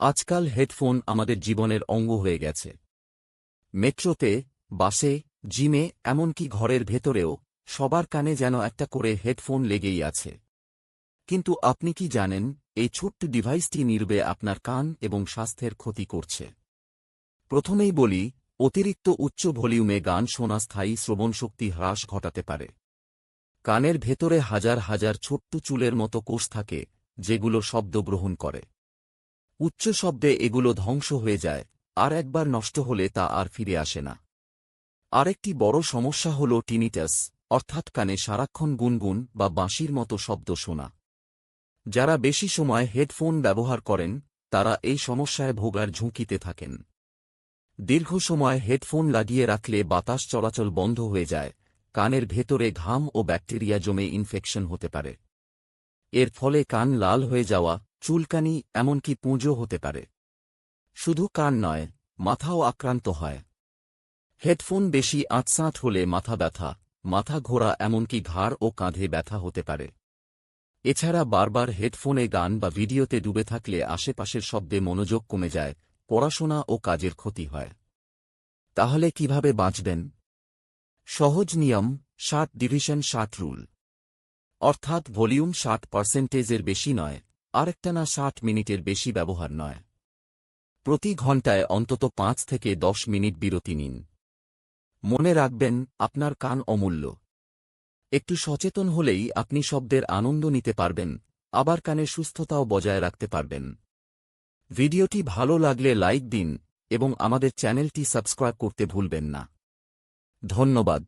আজকাল হেডফোন আমাদের জীবনের অঙ্গ হয়ে গেছে। মেট্রোতে, বাসে, জিমে, এমনকি ঘরের ভেতরেও সবার কানে যেন একটা করে হেডফোন লেগেই আছে। কিন্তু আপনি কি জানেন, এই ছোট্ট ডিভাইসটি নির্বে আপনার কান এবং স্বাস্থ্যের ক্ষতি করছে? প্রথমেই বলি, অতিরিক্ত উচ্চ ভলিউমে গান শোনা স্থায়ী শ্রবণশক্তি হ্রাস ঘটাতে পারে। কানের ভেতরে হাজার হাজার ছোট্ট চুলের মতো কোষ থাকে, যেগুলো শব্দ গ্রহণ করে। উচ্চ শব্দে এগুলো ধ্বংস হয়ে যায়, আর একবার নষ্ট হলে তা আর ফিরে আসে না। আরেকটি বড় সমস্যা হল টিনিটাস, অর্থাৎ কানে সারাক্ষণ গুনগুন বা বাঁশির মতো শব্দ শোনা। যারা বেশি সময় হেডফোন ব্যবহার করেন, তারা এই সমস্যায় ভোগার ঝুঁকিতে থাকেন। দীর্ঘ সময় হেডফোন লাগিয়ে রাখলে বাতাস চলাচল বন্ধ হয়ে যায়, কানের ভেতরে ঘাম ও ব্যাকটেরিয়া জমে ইনফেকশন হতে পারে। এর ফলে কান লাল হয়ে যাওয়া, চুলকানি, এমনকি পুঁজও হতে পারে। শুধু কান নয়, মাথাও আক্রান্ত হয়। হেডফোন বেশি আঁটসাঁট হলে মাথা ব্যথা, মাথা ঘোরা, এমনকি ঘাড় ও কাঁধে ব্যথা হতে পারে। এছাড়া বারবার হেডফোনে গান বা ভিডিওতে ডুবে থাকলে আশেপাশের শব্দে মনোযোগ কমে যায়, পড়াশোনা ও কাজের ক্ষতি হয়। তাহলে কিভাবে বাঁচবেন? সহজ নিয়ম: 60-60 রুল। অর্থাৎ ভলিউম 60%-এর বেশি নয়, আর একটানা 60 মিনিটের বেশি ব্যবহার নয়। প্রতি ঘণ্টায় অন্তত 5 থেকে 10 মিনিট বিরতি নিন। মনে রাখবেন, আপনার কান অমূল্য। একটু সচেতন হলেই আপনি শব্দের আনন্দ নিতে পারবেন, আবার কানের সুস্থতাও বজায় রাখতে পারবেন। ভিডিওটি ভালো লাগলে লাইক দিন এবং আমাদের চ্যানেলটি সাবস্ক্রাইব করতে ভুলবেন না। ধন্যবাদ।